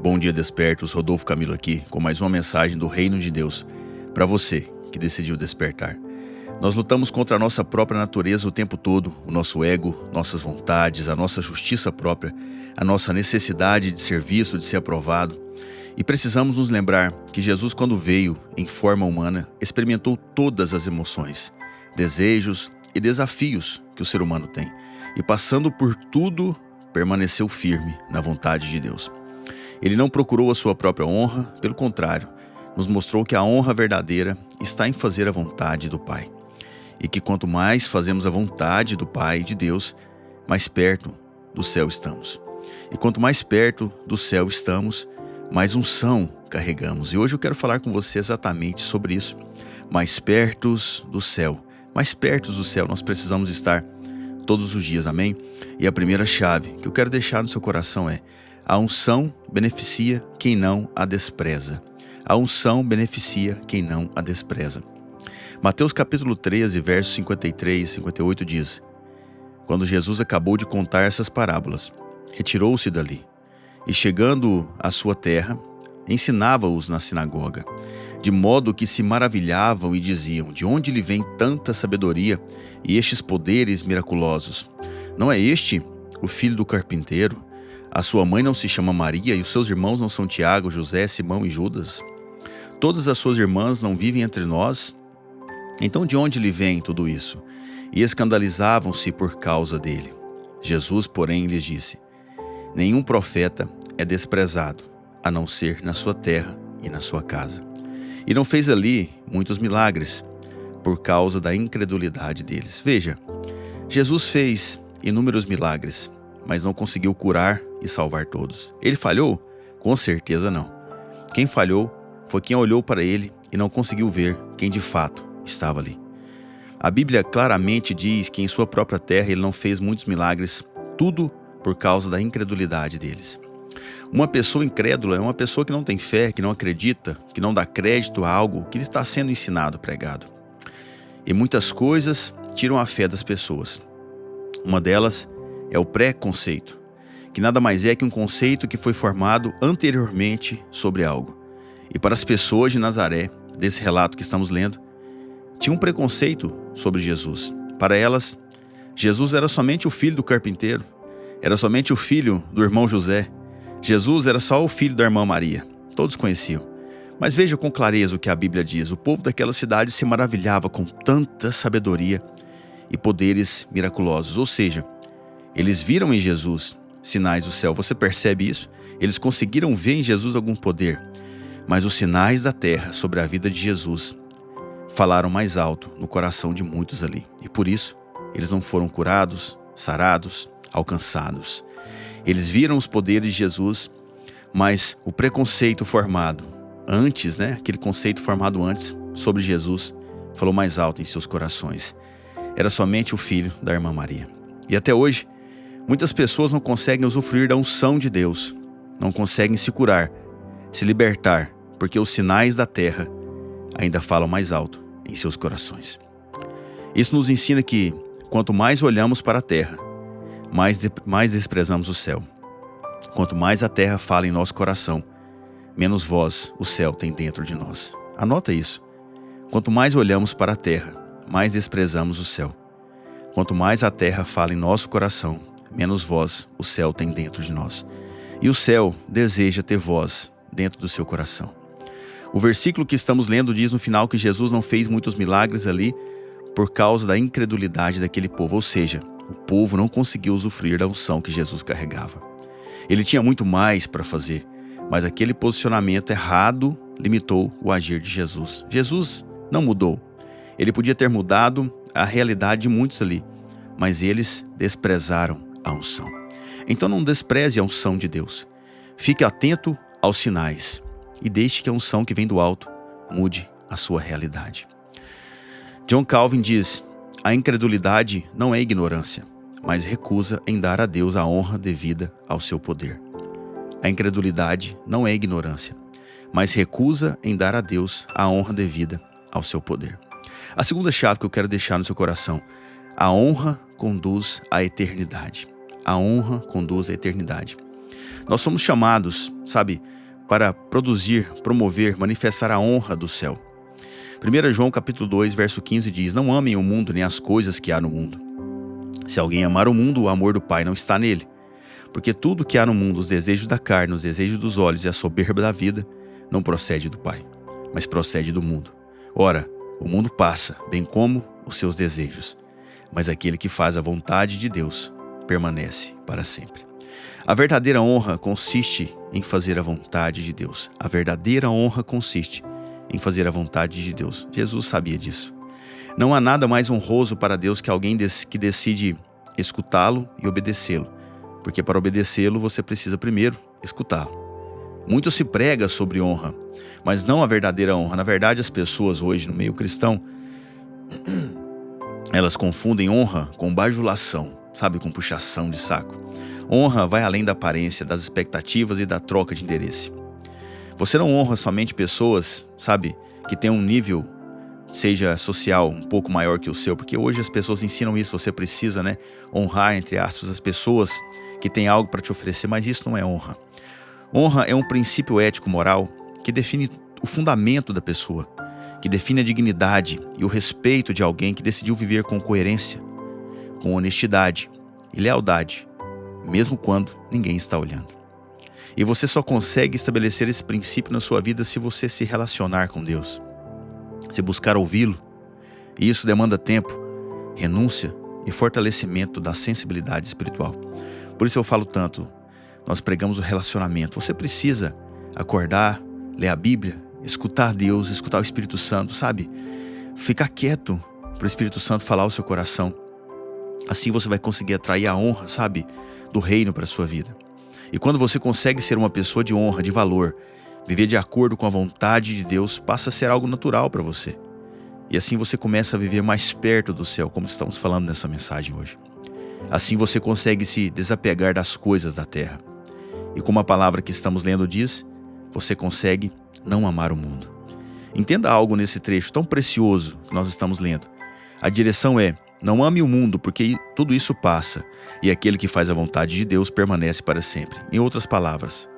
Bom dia, despertos. Rodolfo Camilo aqui com mais uma mensagem do Reino de Deus para você que decidiu despertar. Nós lutamos contra a nossa própria natureza o tempo todo, o nosso ego, nossas vontades, a nossa justiça própria, a nossa necessidade de ser visto, de ser aprovado. E precisamos nos lembrar que Jesus, quando veio em forma humana, experimentou todas as emoções, desejos e desafios que o ser humano tem. E passando por tudo, permaneceu firme na vontade de Deus. Ele não procurou a sua própria honra, pelo contrário, nos mostrou que a honra verdadeira está em fazer a vontade do Pai. E que quanto mais fazemos a vontade do Pai, de Deus, mais perto do céu estamos. E quanto mais perto do céu estamos, mais unção carregamos. E hoje eu quero falar com você exatamente sobre isso. Mais perto do céu. Mais perto do céu nós precisamos estar todos os dias, amém? E a primeira chave que eu quero deixar no seu coração é: a unção beneficia quem não a despreza. A unção beneficia quem não a despreza. Mateus capítulo 13, versos 53 e 58 diz: Quando Jesus acabou de contar essas parábolas, retirou-se dali, e chegando à sua terra, ensinava-os na sinagoga, de modo que se maravilhavam e diziam: De onde lhe vem tanta sabedoria e estes poderes miraculosos? Não é este o filho do carpinteiro? A sua mãe não se chama Maria e os seus irmãos não são Tiago, José, Simão e Judas? Todas as suas irmãs não vivem entre nós? Então de onde lhe vem tudo isso? E escandalizavam-se por causa dele. Jesus, porém, lhes disse: Nenhum profeta é desprezado, a não ser na sua terra e na sua casa. E não fez ali muitos milagres, por causa da incredulidade deles. Veja, Jesus fez inúmeros milagres, mas não conseguiu curar e salvar todos. Ele falhou? Com certeza não. Quem falhou foi quem olhou para ele e não conseguiu ver quem de fato estava ali. A Bíblia claramente diz que em sua própria terra ele não fez muitos milagres, tudo por causa da incredulidade deles. Uma pessoa incrédula é uma pessoa que não tem fé, que não acredita, que não dá crédito a algo que lhe está sendo ensinado, pregado. E muitas coisas tiram a fé das pessoas. Uma delas é o preconceito, que nada mais é que um conceito que foi formado anteriormente sobre algo. E para as pessoas de Nazaré, desse relato que estamos lendo, tinha um preconceito sobre Jesus. Para elas, Jesus era somente o filho do carpinteiro, era somente o filho do irmão José. Jesus era só o filho da irmã Maria. Todos conheciam. Mas veja com clareza o que a Bíblia diz. O povo daquela cidade se maravilhava com tanta sabedoria e poderes miraculosos. Ou seja, eles viram em Jesus sinais do céu. Você percebe isso? Eles conseguiram ver em Jesus algum poder. Mas os sinais da terra sobre a vida de Jesus falaram mais alto no coração de muitos ali. E por isso, eles não foram curados, sarados, alcançados. Eles viram os poderes de Jesus, mas o preconceito formado antes, aquele conceito formado antes sobre Jesus, falou mais alto em seus corações. Era somente o filho da irmã Maria. E até hoje, muitas pessoas não conseguem usufruir da unção de Deus, não conseguem se curar, se libertar, porque os sinais da terra ainda falam mais alto em seus corações. Isso nos ensina que, quanto mais olhamos para a terra, mais desprezamos o céu. Quanto mais a terra fala em nosso coração, menos voz o céu tem dentro de nós. Anota isso. Quanto mais olhamos para a terra, mais desprezamos o céu. Quanto mais a terra fala em nosso coração, menos voz o céu tem dentro de nós. E o céu deseja ter voz dentro do seu coração. O versículo que estamos lendo diz no final que Jesus não fez muitos milagres ali por causa da incredulidade daquele povo. Ou seja, o povo não conseguiu usufruir da unção que Jesus carregava. Ele tinha muito mais para fazer, mas aquele posicionamento errado limitou o agir de Jesus. Jesus não mudou. Ele podia ter mudado a realidade de muitos ali, mas eles desprezaram a unção. Então não despreze a unção de Deus. Fique atento aos sinais e deixe que a unção que vem do alto mude a sua realidade. John Calvin diz: a incredulidade não é ignorância, mas recusa em dar a Deus a honra devida ao seu poder. A incredulidade não é ignorância, mas recusa em dar a Deus a honra devida ao seu poder. A segunda chave que eu quero deixar no seu coração: a honra conduz à eternidade. A honra conduz à eternidade. Nós somos chamados, sabe, para produzir, promover, manifestar a honra do céu. 1 João capítulo 2, verso 15 diz: não amem o mundo nem as coisas que há no mundo. Se alguém amar o mundo, o amor do Pai não está nele. Porque tudo que há no mundo, os desejos da carne, os desejos dos olhos e a soberba da vida, não procede do Pai, mas procede do mundo. Ora, o mundo passa, bem como os seus desejos, mas aquele que faz a vontade de Deus permanece para sempre. A verdadeira honra consiste em fazer a vontade de Deus. A verdadeira honra consiste em fazer a vontade de Deus. Jesus sabia disso. Não há nada mais honroso para Deus que alguém que decide escutá-lo e obedecê-lo. Porque para obedecê-lo você precisa primeiro escutá-lo. Muito se prega sobre honra, mas não a verdadeira honra. Na verdade, as pessoas hoje no meio cristão, elas confundem honra com bajulação, sabe, com puxação de saco. Honra vai além da aparência, das expectativas e da troca de interesse. Você não honra somente pessoas, sabe, que têm um nível, seja social, um pouco maior que o seu, porque hoje as pessoas ensinam isso, você precisa, honrar, entre aspas, as pessoas que têm algo para te oferecer, mas isso não é honra. Honra é um princípio ético-moral que define o fundamento da pessoa, que define a dignidade e o respeito de alguém que decidiu viver com coerência, com honestidade e lealdade, mesmo quando ninguém está olhando. E você só consegue estabelecer esse princípio na sua vida se você se relacionar com Deus, se buscar ouvi-lo. E isso demanda tempo, renúncia e fortalecimento da sensibilidade espiritual. Por isso eu falo tanto, nós pregamos o relacionamento. Você precisa acordar, ler a Bíblia, escutar Deus, escutar o Espírito Santo, sabe? Ficar quieto para o Espírito Santo falar ao seu coração. Assim você vai conseguir atrair a honra, sabe, do reino para a sua vida. E quando você consegue ser uma pessoa de honra, de valor, viver de acordo com a vontade de Deus, passa a ser algo natural para você. E assim você começa a viver mais perto do céu, como estamos falando nessa mensagem hoje. Assim você consegue se desapegar das coisas da terra. E como a palavra que estamos lendo diz, você consegue não amar o mundo. Entenda algo nesse trecho tão precioso que nós estamos lendo. A direção é: não ame o mundo, porque tudo isso passa, e aquele que faz a vontade de Deus permanece para sempre. Em outras palavras,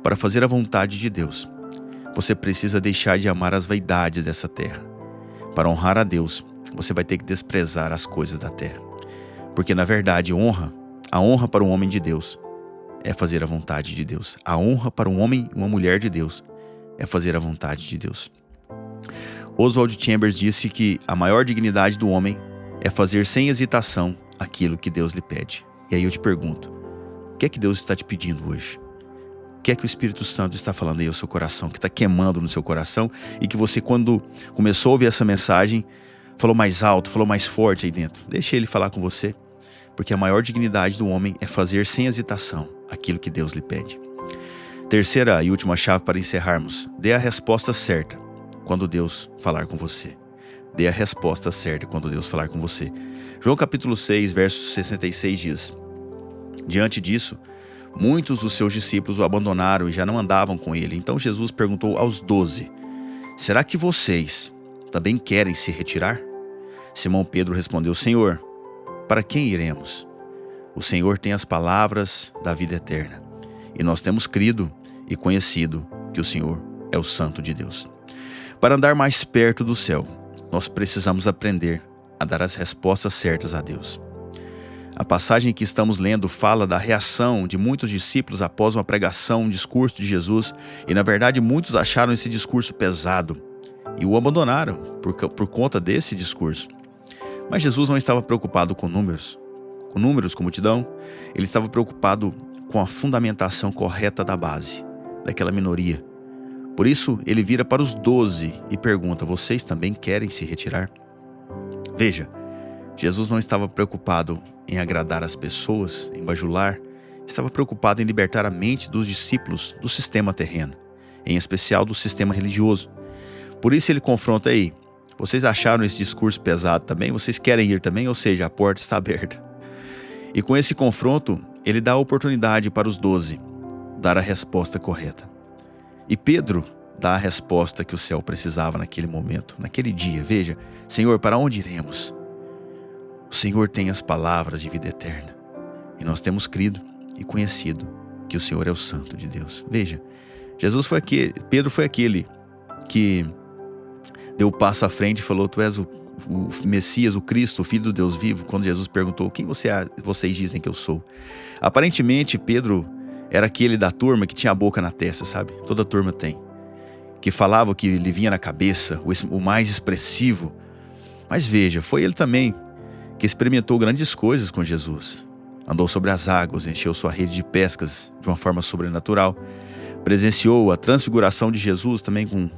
para fazer a vontade de Deus, você precisa deixar de amar as vaidades dessa terra. Para honrar a Deus, você vai ter que desprezar as coisas da terra. Porque na verdade, a honra para um homem de Deus é fazer a vontade de Deus. A honra para um homem e uma mulher de Deus é fazer a vontade de Deus. Oswald Chambers disse que a maior dignidade do homem é fazer sem hesitação aquilo que Deus lhe pede. E aí eu te pergunto, o que é que Deus está te pedindo hoje? O que é que o Espírito Santo está falando aí ao seu coração, que está queimando no seu coração e que você, quando começou a ouvir essa mensagem, falou mais alto, falou mais forte aí dentro? Deixa ele falar com você, porque a maior dignidade do homem é fazer sem hesitação aquilo que Deus lhe pede. Terceira e última chave para encerrarmos: dê a resposta certa quando Deus falar com você. Dê a resposta certa quando Deus falar com você. João capítulo 6, verso 66 diz: diante disso, muitos dos seus discípulos o abandonaram e já não andavam com ele. Então Jesus perguntou aos 12: será que vocês também querem se retirar? Simão Pedro respondeu: Senhor, para quem iremos? O Senhor tem as palavras da vida eterna, e nós temos crido e conhecido que o Senhor é o Santo de Deus. Para andar mais perto do céu, nós precisamos aprender a dar as respostas certas a Deus. A passagem que estamos lendo fala da reação de muitos discípulos após uma pregação, um discurso de Jesus, e na verdade muitos acharam esse discurso pesado e o abandonaram por conta desse discurso. Mas Jesus não estava preocupado com números, com multidão. Ele estava preocupado com a fundamentação correta da base, daquela minoria. Por isso, ele vira para os 12 e pergunta: vocês também querem se retirar? Veja, Jesus não estava preocupado em agradar as pessoas, em bajular. Estava preocupado em libertar a mente dos discípulos do sistema terreno, em especial do sistema religioso. Por isso ele confronta aí: vocês acharam esse discurso pesado também? Vocês querem ir também? Ou seja, a porta está aberta. E com esse confronto, ele dá a oportunidade para os 12 dar a resposta correta. E Pedro dá a resposta que o céu precisava naquele momento, naquele dia. Veja: Senhor, para onde iremos? O Senhor tem as palavras de vida eterna, e nós temos crido e conhecido que o Senhor é o Santo de Deus. Veja, Pedro foi aquele que deu o passo à frente e falou: tu és o Messias, o Cristo, o Filho do Deus vivo. Quando Jesus perguntou: quem vocês dizem que eu sou? Aparentemente, Pedro era aquele da turma que tinha a boca na testa, sabe? Toda turma tem. Que falava o que lhe vinha na cabeça, o mais expressivo. Mas veja, foi ele também que experimentou grandes coisas com Jesus. Andou sobre as águas, encheu sua rede de pescas de uma forma sobrenatural. Presenciou a transfiguração de Jesus também com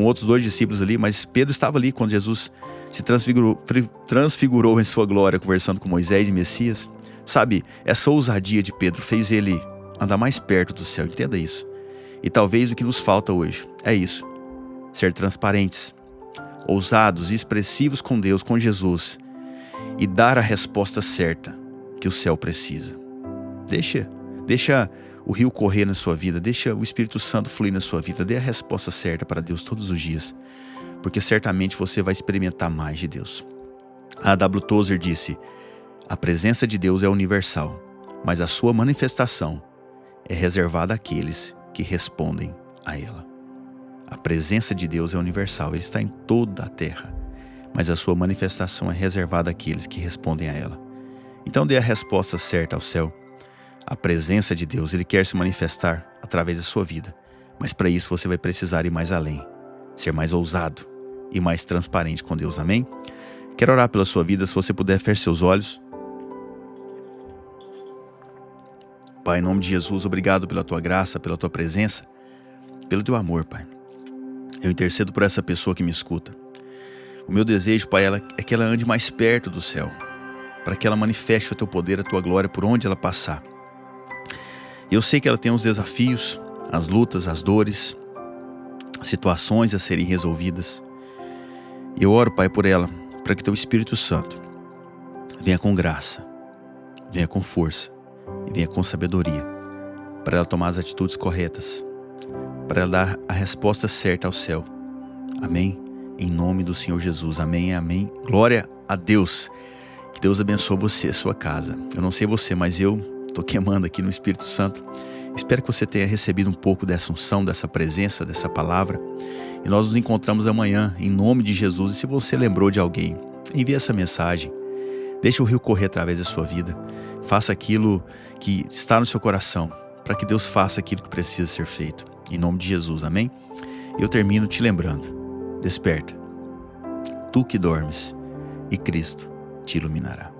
outros 2 discípulos ali, mas Pedro estava ali quando Jesus se transfigurou em sua glória, conversando com Moisés e Messias. Sabe, essa ousadia de Pedro fez ele andar mais perto do céu, entenda isso. E talvez o que nos falta hoje é isso: ser transparentes, ousados e expressivos com Deus, com Jesus, e dar a resposta certa que o céu precisa. Deixa o rio correr na sua vida, deixa o Espírito Santo fluir na sua vida, dê a resposta certa para Deus todos os dias, porque certamente você vai experimentar mais de Deus. A W. Tozer disse: a presença de Deus é universal, mas a sua manifestação é reservada àqueles que respondem a ela. A presença de Deus é universal, Ele está em toda a terra, mas a sua manifestação é reservada àqueles que respondem a ela. Então dê a resposta certa ao céu. A presença de Deus, Ele quer se manifestar através da sua vida, mas para isso você vai precisar ir mais além, ser mais ousado e mais transparente com Deus, amém? Quero orar pela sua vida, se você puder, feche seus olhos. Pai, em nome de Jesus, obrigado pela tua graça, pela tua presença, pelo teu amor, Pai. Eu intercedo por essa pessoa que me escuta. O meu desejo, Pai, é que ela ande mais perto do céu, para que ela manifeste o teu poder, a tua glória por onde ela passar. Eu sei que ela tem os desafios, as lutas, as dores, situações a serem resolvidas. E eu oro, Pai, por ela, para que teu Espírito Santo venha com graça, venha com força e venha com sabedoria, para ela tomar as atitudes corretas, para ela dar a resposta certa ao céu. Amém? Em nome do Senhor Jesus. Amém, amém. Glória a Deus. Que Deus abençoe você, a sua casa. Eu não sei você, mas eu estou queimando aqui no Espírito Santo. Espero que você tenha recebido um pouco dessa unção, dessa presença, dessa palavra. E nós nos encontramos amanhã, em nome de Jesus. E se você lembrou de alguém, envie essa mensagem. Deixe o rio correr através da sua vida. Faça aquilo que está no seu coração, para que Deus faça aquilo que precisa ser feito. Em nome de Jesus, amém? Eu termino te lembrando: desperta, tu que dormes, e Cristo te iluminará.